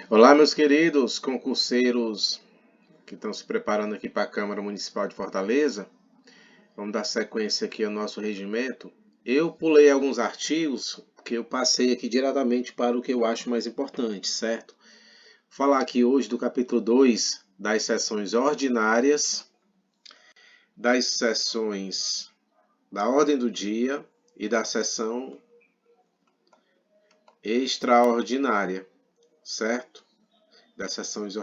Olá, meus queridos concurseiros que estão se preparando aqui para a Câmara Municipal de Fortaleza. Vamos dar sequência aqui ao nosso regimento. Eu pulei alguns artigos que eu passei aqui diretamente para o que eu acho mais importante, certo? Vou falar aqui hoje do capítulo 2 das sessões ordinárias, das sessões da ordem do dia e da sessão extraordinária, certo? Das sessões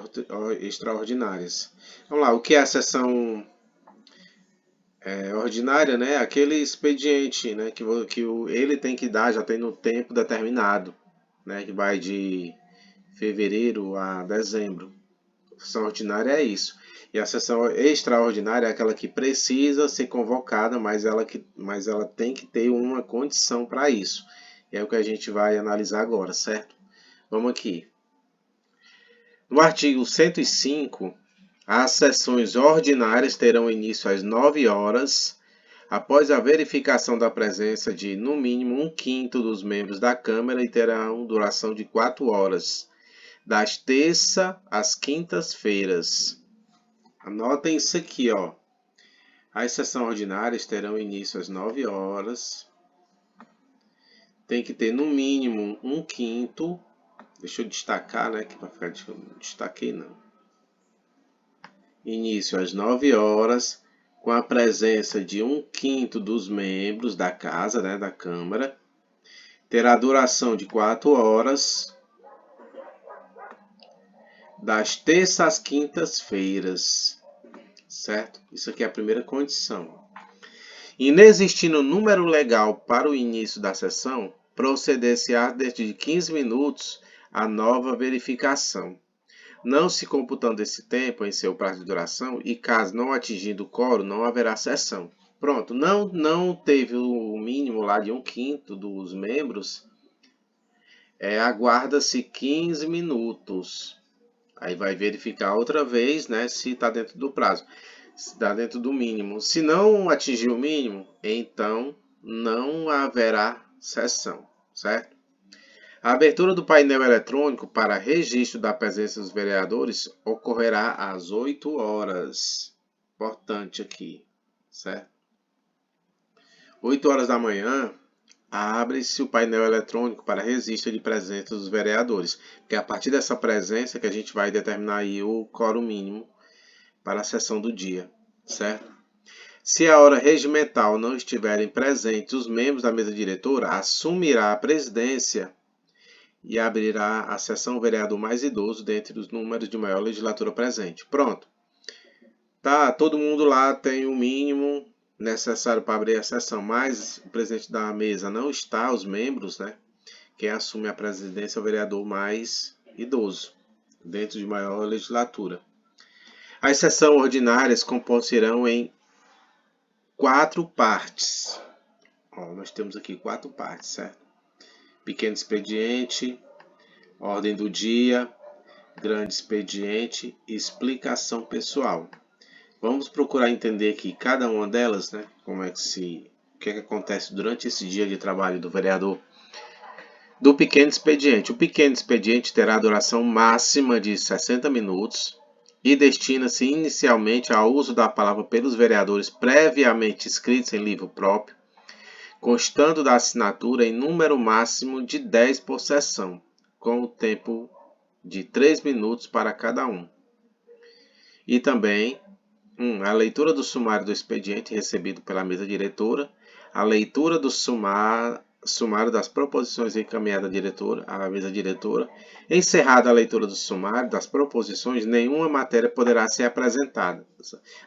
extraordinárias. Vamos lá, o que é a sessão ordinária, né? Aquele expediente, né? Que ele tem que dar, já tem no tempo determinado, né? Que vai de fevereiro a dezembro. A sessão ordinária é isso. E a sessão extraordinária é aquela que precisa ser convocada, mas ela tem que ter uma condição para isso. É o que a gente vai analisar agora, certo? Vamos aqui. No artigo 105, as sessões ordinárias terão início às 9 horas, após a verificação da presença de, no mínimo, 1/5 dos membros da Câmara e terão duração de 4 horas, das terças às quintas-feiras. Anotem isso aqui, ó. As sessões ordinárias terão início às 9 horas. Tem que ter, no mínimo, 1/5. Deixa eu destacar, né? Que vai ficar destaquei não. Início às 9 horas, com a presença de 1/5 dos membros da casa, né, da Câmara. Terá duração de 4 horas, das terças às quintas-feiras, certo? Isso aqui é a primeira condição. Inexistindo número legal para o início da sessão, proceder-se-á dentro de 15 minutos a nova verificação. Não se computando esse tempo em seu prazo de duração e caso não atingindo o quórum, não haverá sessão. Pronto, não teve o mínimo lá de 1/5 dos membros, aguarda-se 15 minutos. Aí vai verificar outra vez, né, se está dentro do prazo, se está dentro do mínimo. Se não atingir o mínimo, então não haverá sessão, certo? A abertura do painel eletrônico para registro da presença dos vereadores ocorrerá às 8 horas. Importante aqui, certo? 8 horas da manhã, abre-se o painel eletrônico para registro de presença dos vereadores, porque é a partir dessa presença que a gente vai determinar aí o quórum mínimo para a sessão do dia, certo? Se a hora regimental não estiverem presentes os membros da mesa diretora, assumirá a presidência e abrirá a sessão o vereador mais idoso dentre os números de maior legislatura presente. Pronto. Tá, todo mundo lá tem o mínimo necessário para abrir a sessão, mas o presidente da mesa não está, os membros, né? Quem assume a presidência é o vereador mais idoso, dentro de maior legislatura. As sessões ordinárias compor-se-ão em 4 partes. Ó, nós temos aqui 4 partes, certo? Pequeno expediente, ordem do dia, grande expediente e explicação pessoal. Vamos procurar entender aqui cada uma delas, né? O que acontece durante esse dia de trabalho do vereador. Do pequeno expediente. O pequeno expediente terá duração máxima de 60 minutos e destina-se inicialmente ao uso da palavra pelos vereadores previamente inscritos em livro próprio, constando da assinatura em número máximo de 10 por sessão, com o tempo de 3 minutos para cada um. E também a leitura do sumário do expediente recebido pela mesa diretora, a leitura do sumário das proposições encaminhadas à mesa diretora. Encerrada a leitura do sumário das proposições, nenhuma matéria poderá ser apresentada.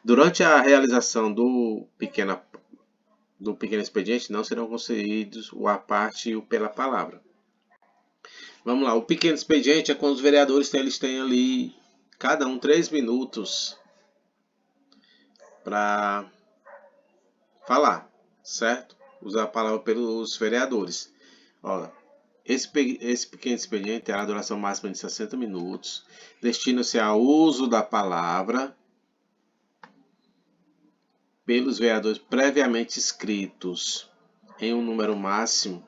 Durante a realização do pequeno expediente, não serão concedidos o à parte e o pela palavra. Vamos lá, o pequeno expediente é quando os vereadores têm ali, cada um, 3 minutos para falar, certo? Usar a palavra pelos vereadores. Ó, esse pequeno expediente terá a duração máxima de 60 minutos. Destina-se ao uso da palavra pelos vereadores previamente inscritos em um número máximo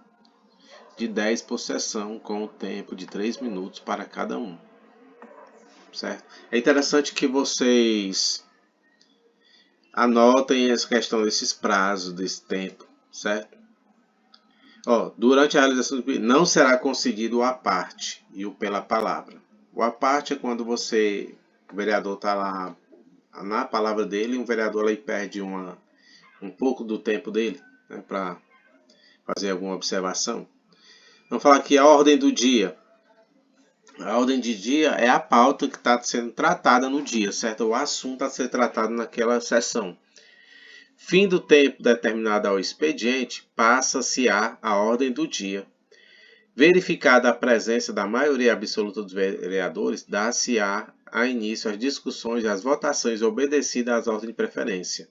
de 10 por sessão, com o tempo de 3 minutos para cada um. certo? É interessante que vocês anotem essa questão desses prazos, desse tempo, certo? Ó, durante a realização do pedido, não será concedido o à parte e o pela palavra. O à parte é quando o vereador está lá na palavra dele, e um vereador aí perde um pouco do tempo dele, né, para fazer alguma observação. Vamos falar aqui a ordem do dia. A ordem de dia é a pauta que está sendo tratada no dia, certo? O assunto a ser tratado naquela sessão. Fim do tempo determinado ao expediente, passa-se a ordem do dia. Verificada a presença da maioria absoluta dos vereadores, dá-se-á início às discussões e às votações obedecidas às ordens de preferência.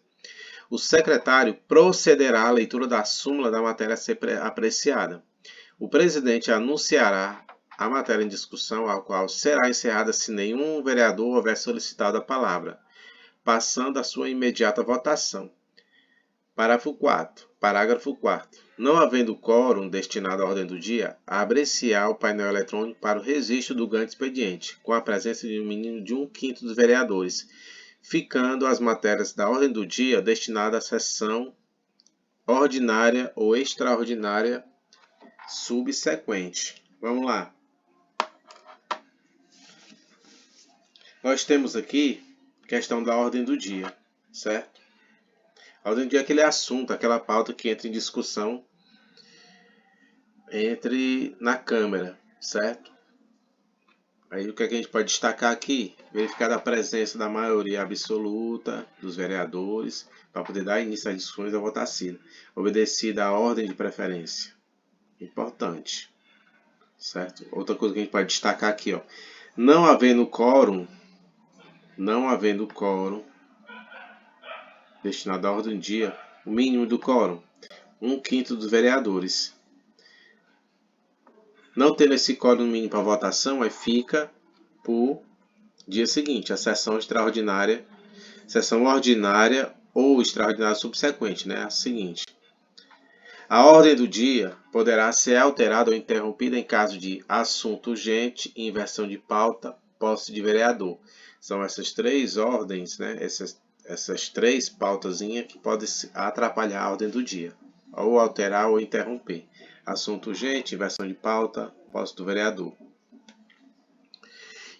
O secretário procederá à leitura da súmula da matéria a ser apreciada. O presidente anunciará a matéria em discussão, a qual será encerrada se nenhum vereador houver solicitado a palavra, passando a sua imediata votação. Parágrafo 4º. Não havendo quórum destinado à ordem do dia, abre-se-á o painel eletrônico para o registro do ganho de expediente, com a presença de um mínimo de 1/5 dos vereadores, ficando as matérias da ordem do dia destinadas à sessão ordinária ou extraordinária subsequente. Vamos lá. Nós temos aqui a questão da ordem do dia, certo? A ordem do dia é aquele assunto, aquela pauta que entra em discussão na Câmara, certo? Aí o que a gente pode destacar aqui? Verificar a presença da maioria absoluta dos vereadores para poder dar início às discussões da votação, obedecida a ordem de preferência. Importante, certo? Outra coisa que a gente pode destacar aqui, ó, não havendo quórum destinado à ordem do dia, o mínimo do quórum, 1/5 dos vereadores. Não tendo esse quórum mínimo para votação, aí fica por dia seguinte, a sessão ordinária ou extraordinária subsequente, né? A seguinte. A ordem do dia poderá ser alterada ou interrompida em caso de assunto urgente, inversão de pauta, posse de vereador. São essas três ordens, né? Essas três pautazinhas que podem atrapalhar a ordem do dia, ou alterar ou interromper. Assunto urgente, inversão de pauta, posse do vereador.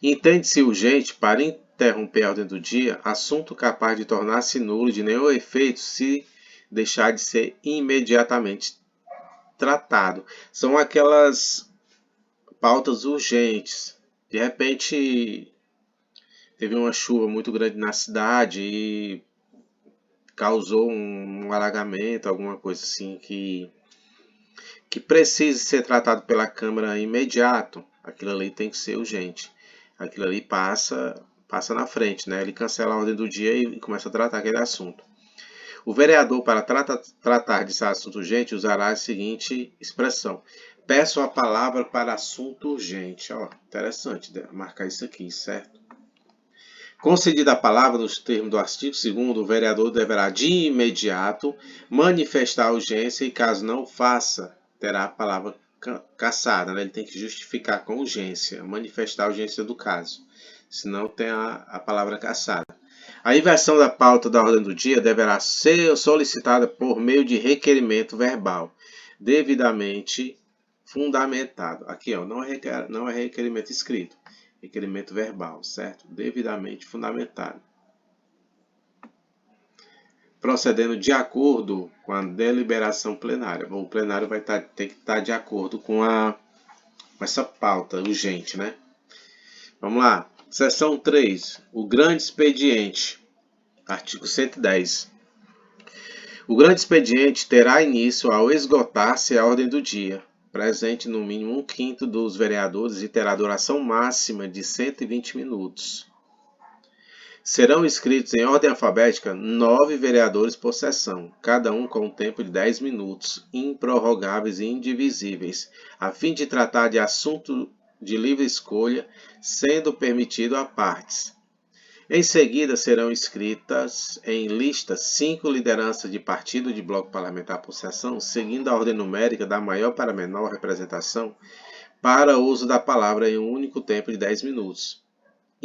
Entende-se urgente para interromper a ordem do dia, assunto capaz de tornar-se nulo de nenhum efeito se deixar de ser imediatamente tratado. São aquelas pautas urgentes. De repente, teve uma chuva muito grande na cidade e causou um alagamento, alguma coisa assim que precise ser tratado pela Câmara imediato. Aquilo ali tem que ser urgente. Aquilo ali passa na frente, né? Ele cancela a ordem do dia e começa a tratar aquele assunto. O vereador, para tratar desse assunto urgente, usará a seguinte expressão: peço a palavra para assunto urgente. Ó, interessante marcar isso aqui, certo? Concedida a palavra nos termos do artigo 2º, o vereador deverá de imediato manifestar a urgência e, caso não o faça, terá a palavra cassada, né? Ele tem que justificar com urgência, manifestar a urgência do caso, senão tem a palavra cassada. A inversão da pauta da ordem do dia deverá ser solicitada por meio de requerimento verbal, devidamente fundamentado. Aqui, ó, não é requerimento escrito, requerimento verbal, certo? Devidamente fundamentado. Procedendo de acordo com a deliberação plenária. O plenário vai ter que estar de acordo com essa pauta urgente, né? Vamos lá. Seção 3. O grande expediente. Artigo 110. O grande expediente terá início ao esgotar-se a ordem do dia, presente no mínimo 1/5 dos vereadores e terá duração máxima de 120 minutos. Serão inscritos em ordem alfabética 9 vereadores por sessão, cada um com um tempo de 10 minutos, improrrogáveis e indivisíveis, a fim de tratar de assunto de livre escolha, sendo permitido a partes. Em seguida, serão inscritas em lista 5 lideranças de partido de bloco parlamentar por sessão, seguindo a ordem numérica da maior para a menor representação, para uso da palavra em um único tempo de 10 minutos.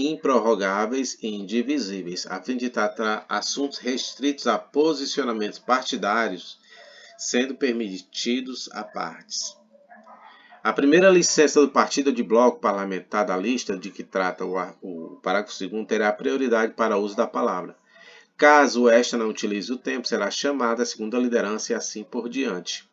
improrrogáveis e indivisíveis, a fim de tratar assuntos restritos a posicionamentos partidários, sendo permitidos a partes. A primeira licença do partido de bloco parlamentar da lista de que trata o parágrafo 2º terá prioridade para o uso da palavra. Caso esta não utilize o tempo, será chamada a segunda liderança e assim por diante.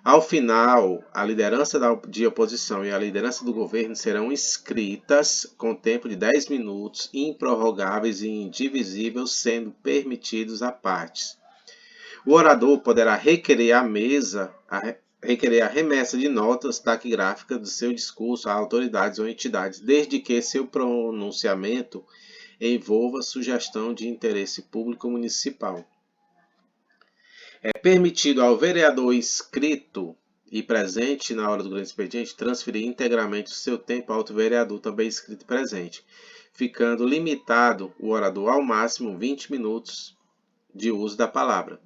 Ao final, a liderança de oposição e a liderança do governo serão inscritas com tempo de 10 minutos, improrrogáveis e indivisíveis, sendo permitidos a partes. O orador poderá requerer a remessa de notas taquigráficas do seu discurso a autoridades ou entidades, desde que seu pronunciamento envolva sugestão de interesse público municipal. É permitido ao vereador inscrito e presente na hora do grande expediente transferir integralmente o seu tempo ao outro vereador também inscrito e presente, ficando limitado o orador ao máximo 20 minutos de uso da palavra.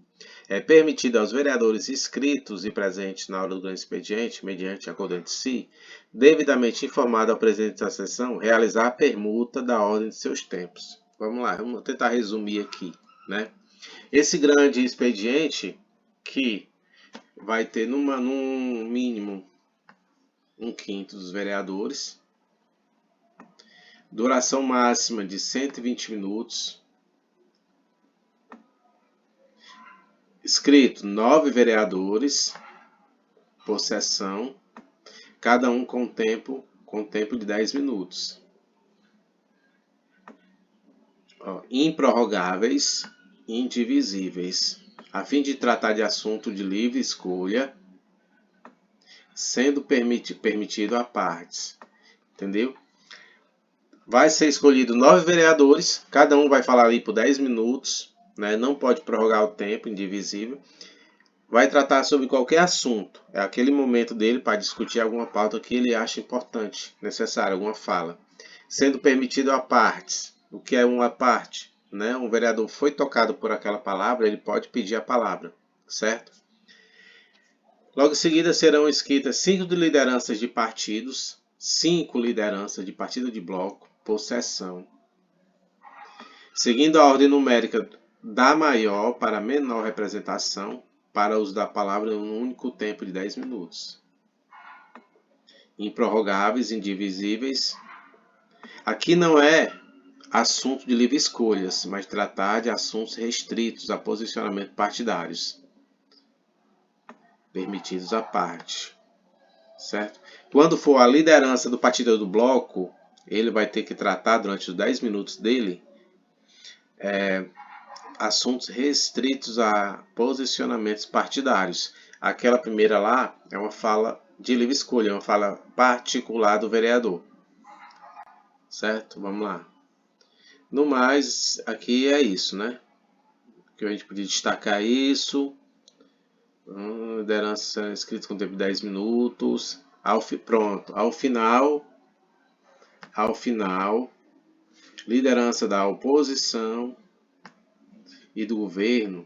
É permitido aos vereadores inscritos e presentes na hora do grande expediente, mediante acordo entre si, devidamente informado ao presidente da sessão, realizar a permuta da ordem de seus tempos. Vamos lá, vamos tentar resumir aqui, né? Esse grande expediente, que vai ter no mínimo 1/5 dos vereadores, duração máxima de 120 minutos, escrito 9 vereadores por sessão, cada um com tempo de 10 minutos. Improrrogáveis, indivisíveis, a fim de tratar de assunto de livre escolha, sendo permitido a partes. Entendeu? Vai ser escolhido 9 vereadores, cada um vai falar ali por 10 minutos, né? Não pode prorrogar o tempo, indivisível. Vai tratar sobre qualquer assunto. É aquele momento dele para discutir alguma pauta que ele acha importante, necessária, alguma fala. Sendo permitido a partes. O que é uma parte? Né? Um vereador foi tocado por aquela palavra, ele pode pedir a palavra, certo? Logo em seguida serão escritas 5 lideranças de partidos, 5 lideranças de partido de bloco por sessão. Seguindo a ordem numérica da maior para a menor representação, para uso da palavra em um único tempo de 10 minutos. Improrrogáveis, indivisíveis. Aqui não é assunto de livre escolhas, mas tratar de assuntos restritos a posicionamento partidários, permitidos à parte, certo? Quando for a liderança do partido do bloco, ele vai ter que tratar durante os 10 minutos dele assuntos restritos a posicionamentos partidários. Aquela primeira lá é uma fala de livre escolha, uma fala particular do vereador, certo? Vamos lá. No mais, aqui é isso, né? Que a gente podia destacar isso. Liderança escrita com tempo de 10 minutos. Pronto. Ao final, liderança da oposição e do governo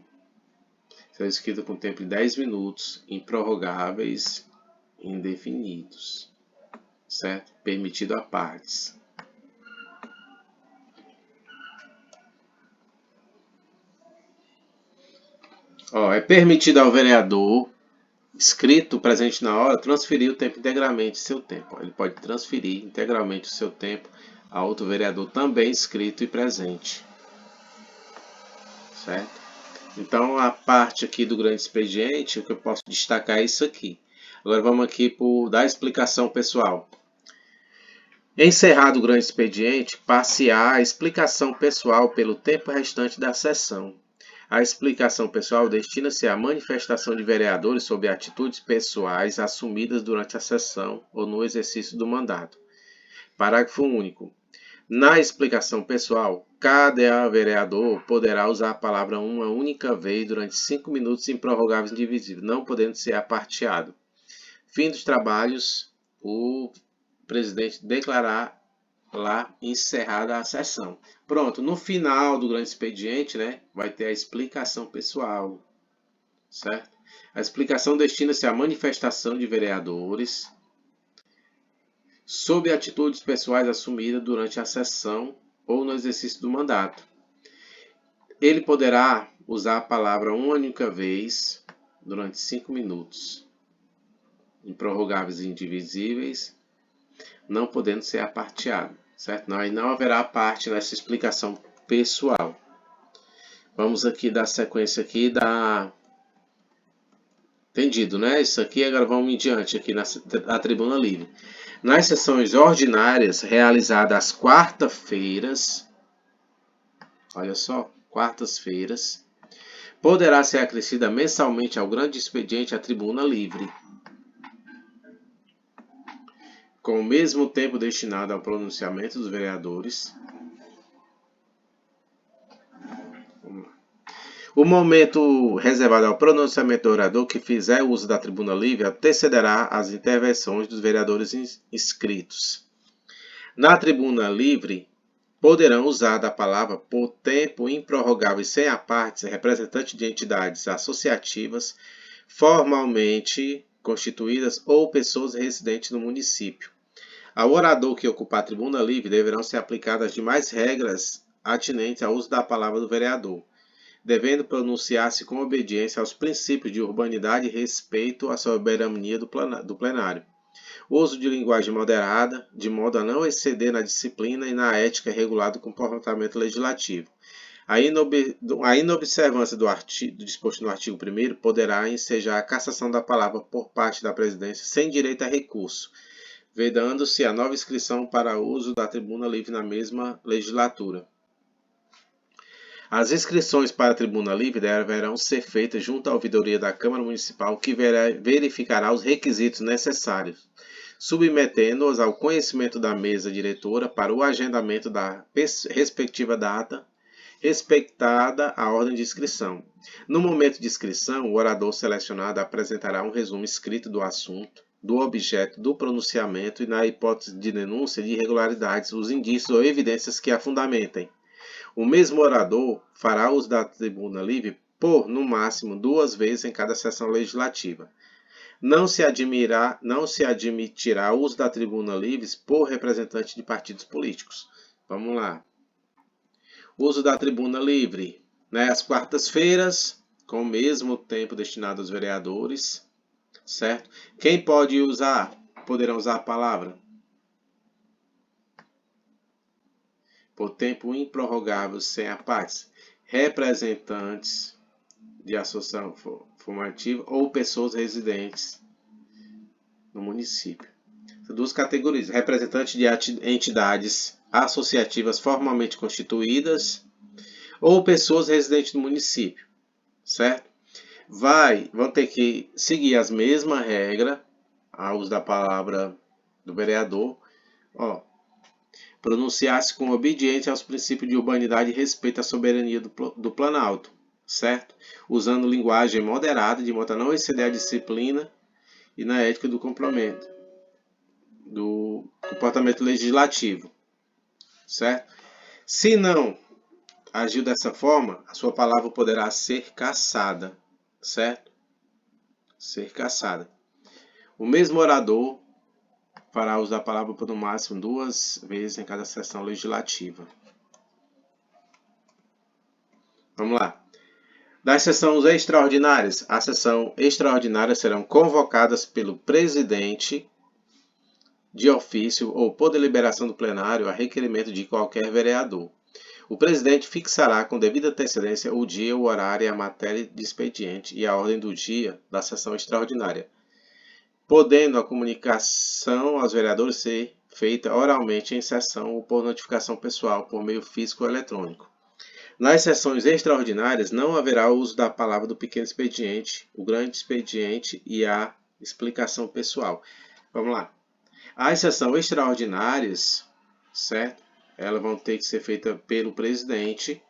será escrita com tempo de 10 minutos, improrrogáveis, indefinidos, certo? Permitido a partes. É permitido ao vereador inscrito presente na hora transferir o tempo integralmente, seu tempo. Ele pode transferir integralmente o seu tempo a outro vereador também inscrito e presente, certo? Então, a parte aqui do grande expediente, o que eu posso destacar é isso aqui. Agora vamos aqui dar a explicação pessoal. Encerrado o grande expediente, passe-á a explicação pessoal pelo tempo restante da sessão. A explicação pessoal destina-se à manifestação de vereadores sobre atitudes pessoais assumidas durante a sessão ou no exercício do mandato. Parágrafo único. Na explicação pessoal, cada vereador poderá usar a palavra uma única vez durante 5 minutos improrrogáveis e indivisíveis, não podendo ser aparteado. Fim dos trabalhos, o presidente declarar lá encerrada a sessão. Pronto, no final do grande expediente, né, vai ter a explicação pessoal, certo? A explicação destina-se à manifestação de vereadores sob atitudes pessoais assumidas durante a sessão ou no exercício do mandato. Ele poderá usar a palavra uma única vez durante 5 minutos, improrrogáveis e indivisíveis, não podendo ser aparteado, certo? Não, aí não haverá parte nessa explicação pessoal. Vamos aqui dar sequência aqui da... Entendido, né? Isso aqui, agora vamos em diante aqui na tribuna livre. Nas sessões ordinárias, realizadas às quarta-feiras, olha só, quartas-feiras, poderá ser acrescida mensalmente ao grande expediente a tribuna livre, com o mesmo tempo destinado ao pronunciamento dos vereadores. O momento reservado ao pronunciamento do orador que fizer uso da tribuna livre antecederá as intervenções dos vereadores inscritos. Na tribuna livre, poderão usar da palavra por tempo improrrogável e sem apartes representantes de entidades associativas formalmente constituídas ou pessoas residentes no município. Ao orador que ocupar a tribuna livre deverão ser aplicadas as demais regras atinentes ao uso da palavra do vereador, devendo pronunciar-se com obediência aos princípios de urbanidade e respeito à soberania do plenário. Uso de linguagem moderada, de modo a não exceder na disciplina e na ética regulada do comportamento legislativo. A inobservância do disposto no artigo 1º poderá ensejar a cassação da palavra por parte da presidência sem direito a recurso, vedando-se a nova inscrição para uso da tribuna livre na mesma legislatura. As inscrições para a tribuna livre deverão ser feitas junto à ouvidoria da Câmara Municipal, que verificará os requisitos necessários, submetendo-os ao conhecimento da mesa diretora para o agendamento da respectiva data, respeitada a ordem de inscrição. No momento de inscrição, o orador selecionado apresentará um resumo escrito do assunto, do objeto do pronunciamento e, na hipótese de denúncia de irregularidades, os indícios ou evidências que a fundamentem. O mesmo orador fará uso da tribuna livre por, no máximo, 2 vezes em cada sessão legislativa. Não se admitirá o uso da tribuna livre por representantes de partidos políticos. Vamos lá. Uso da tribuna livre, né, às quartas-feiras, com o mesmo tempo destinado aos vereadores, certo? Quem pode usar? Poderão usar a palavra? Por tempo improrrogável sem apartes, representantes de associação formativa ou pessoas residentes no município. São 2 categorias: representantes de entidades associativas formalmente constituídas ou pessoas residentes no município, certo? Vão ter que seguir as mesmas regras ao uso da palavra do vereador, pronunciar-se com obediência aos princípios de urbanidade e respeito à soberania do Planalto, certo? Usando linguagem moderada, de modo a não exceder a disciplina e na ética do comportamento legislativo, certo? Se não agiu dessa forma, a sua palavra poderá ser cassada, certo? Ser cassada. O mesmo orador fará uso da palavra por no máximo 2 vezes em cada sessão legislativa. Vamos lá. Das sessões extraordinárias, as sessões extraordinárias serão convocadas pelo presidente de ofício ou por deliberação do plenário a requerimento de qualquer vereador. O presidente fixará com devida antecedência o dia, o horário, a matéria de expediente e a ordem do dia da sessão extraordinária, podendo a comunicação aos vereadores ser feita oralmente em sessão ou por notificação pessoal, por meio físico ou eletrônico. Nas sessões extraordinárias, não haverá uso da palavra do pequeno expediente, o grande expediente e a explicação pessoal. Vamos lá. As sessões extraordinárias, certo? Elas vão ter que ser feitas pelo presidente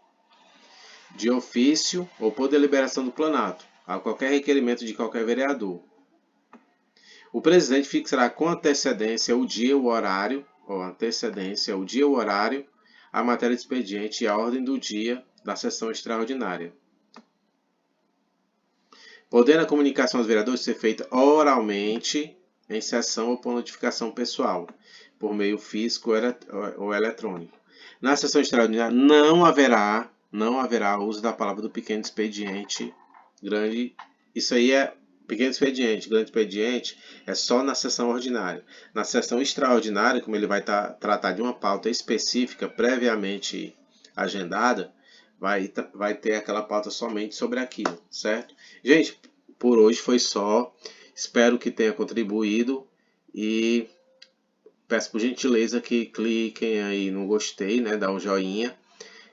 de ofício ou por deliberação do plenário, a qualquer requerimento de qualquer vereador. O presidente fixará com antecedência o dia, o horário, a matéria de expediente e a ordem do dia da sessão extraordinária. Podendo a comunicação aos vereadores ser feita oralmente em sessão ou por notificação pessoal, por meio físico ou eletrônico. Na sessão extraordinária não haverá uso da palavra do pequeno expediente, grande. Isso aí é pequeno expediente, grande expediente é só na sessão ordinária. Na sessão extraordinária, como ele vai tratar de uma pauta específica previamente agendada, vai ter aquela pauta somente sobre aquilo, certo? Gente, por hoje foi só. Espero que tenha contribuído e peço por gentileza que cliquem aí no gostei, né, dá um joinha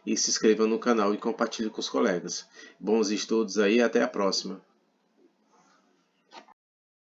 e se inscrevam no canal e compartilhem com os colegas. Bons estudos aí, até a próxima.